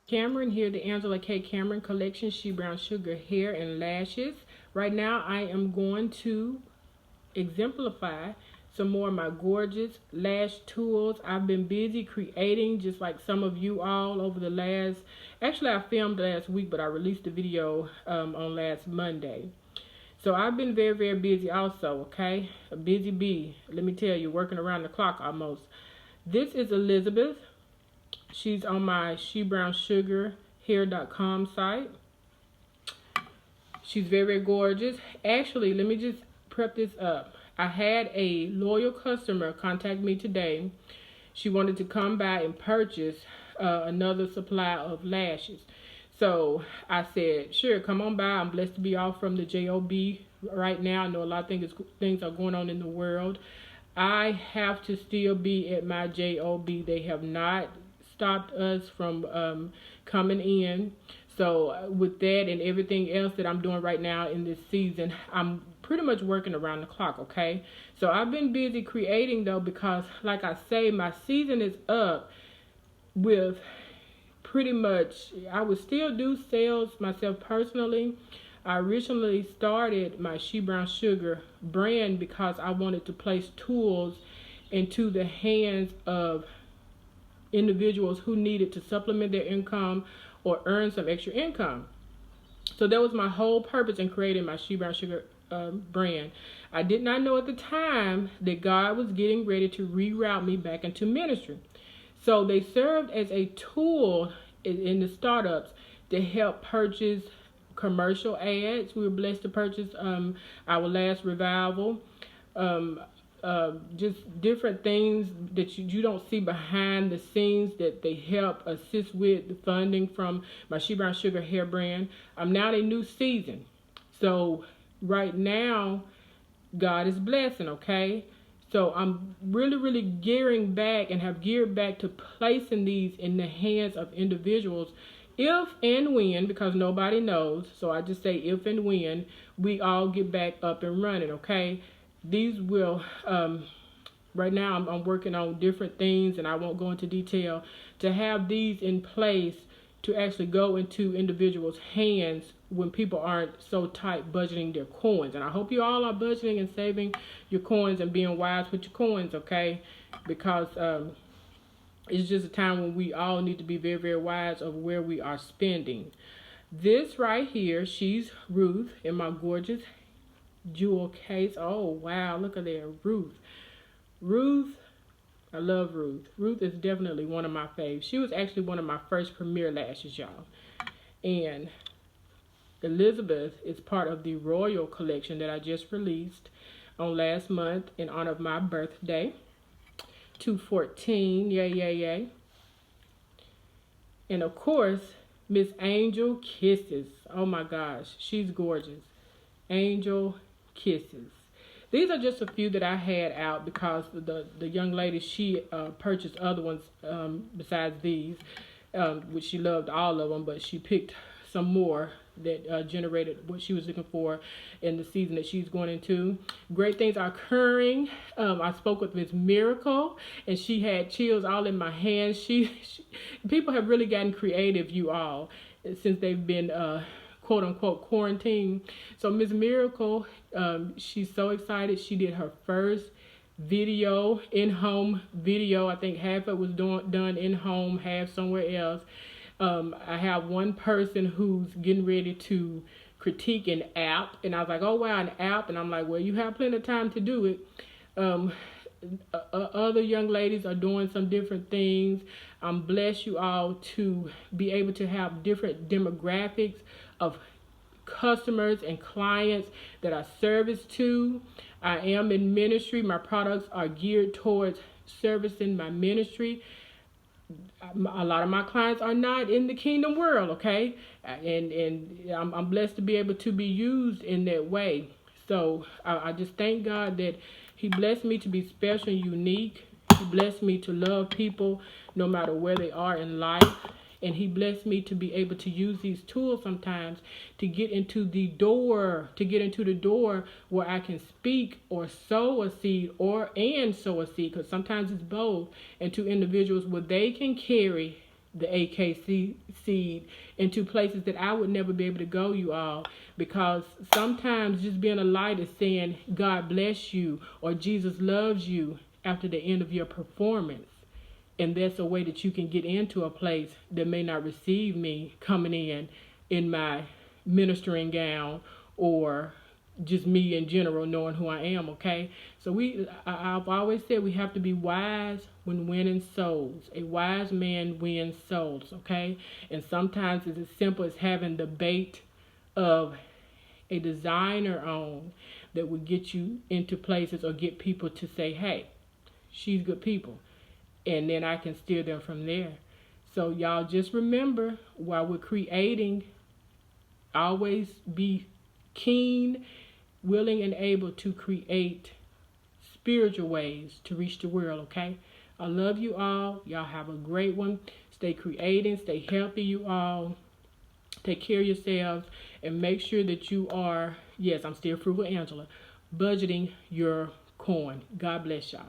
Cameron here, the Angela K. Cameron collection, She Brown Sugar hair and lashes. Right now I am going to exemplify some more of my gorgeous lash tools. I've been busy creating, just like some of you all, over the last, actually I filmed last week, but I released the video on last Monday. So I've been very, very busy also, okay? A busy bee, let me tell you, working around the clock almost. This is Elizabeth. She's on my SheBrownSugarHair.com site. She's very, very gorgeous. Actually, let me just prep this up. I had a loyal customer contact me today. She wanted to come by and purchase another supply of lashes. So I said, sure, come on by. I'm blessed to be off from the job right now. I know a lot of things are going on in the world. I have to still be at my job. They have not stopped us from coming in. So with that and everything else that I'm doing right now in this season, I'm pretty much working around the clock, okay? So I've been busy creating though, because like I say, my season is up with pretty much, I would still do sales myself personally. I originally started my She Brown Sugar brand because I wanted to place tools into the hands of individuals who needed to supplement their income or earn some extra income. So that was my whole purpose in creating my She Brown Sugar brand. I did not know at the time that God was getting ready to reroute me back into ministry. So they served as a tool in the startups to help purchase commercial ads. We were blessed to purchase our last revival. Just different things that you don't see behind the scenes that they help assist with the funding from my She Brown Sugar hair brand. I'm now in a new season. So right now, God is blessing, okay? So I'm really, really gearing back and have geared back to placing these in the hands of individuals if and when, because nobody knows, so I just say if and when we all get back up and running, okay? These will, right now I'm working on different things, and I won't go into detail, to have these in place to actually go into individuals' hands when people aren't so tight budgeting their coins. And I hope you all are budgeting and saving your coins and being wise with your coins, okay? Because it's just a time when we all need to be very, very wise of where we are spending. This right here, she's Ruth in my gorgeous jewel case. Oh wow, look at there, Ruth. I love Ruth. Ruth is definitely one of my faves. She was actually one of my first premier lashes, y'all. And Elizabeth is part of the Royal collection that I just released on last month in honor of my birthday. 2/14, yay. And of course, Miss Angel Kisses. Oh my gosh, she's gorgeous. Angel Kisses. These are just a few that I had out because the young lady, she purchased other ones besides these, which she loved all of them, but she picked some more that generated what she was looking for in the season that she's going into. Great things are occurring. I spoke with Miss Miracle, and she had chills all in my hands. People have really gotten creative, you all, since they've been quote unquote quarantine. So Miss Miracle, she's so excited. She did her first video, in-home video. I think half of it was done in-home, half somewhere else. I have one person who's getting ready to critique an app, and I was like, oh wow, an app. And I'm like, well, you have plenty of time to do it. Other young ladies are doing some different things. I'm blessed you all to be able to have different demographics of customers and clients that I service to. I am in ministry. My products are geared towards servicing my ministry. A lot of my clients are not in the kingdom world, okay? And I'm blessed to be able to be used in that way. So I just thank God that He blessed me to be special and unique. He blessed me to love people no matter where they are in life. And He blessed me to be able to use these tools sometimes to get into the door, where I can speak or sow a seed sow a seed, because sometimes it's both, into individuals where they can carry the AKC seed into places that I would never be able to go, you all, because sometimes just being a light is saying God bless you or Jesus loves you after the end of your performance. And that's a way that you can get into a place that may not receive me coming in my ministering gown, or just me in general knowing who I am, okay? So I've always said we have to be wise when winning souls. A wise man wins souls, okay? And sometimes it's as simple as having the bait of a designer on that would get you into places or get people to say, hey, she's good people. And then I can steer them from there. So y'all just remember, while we're creating, always be keen, willing, and able to create spiritual ways to reach the world, okay? I love you all. Y'all have a great one. Stay creating, stay healthy, you all. Take care of yourselves, and make sure that you are, yes, I'm still Frugal Angela, budgeting your coin. God bless y'all.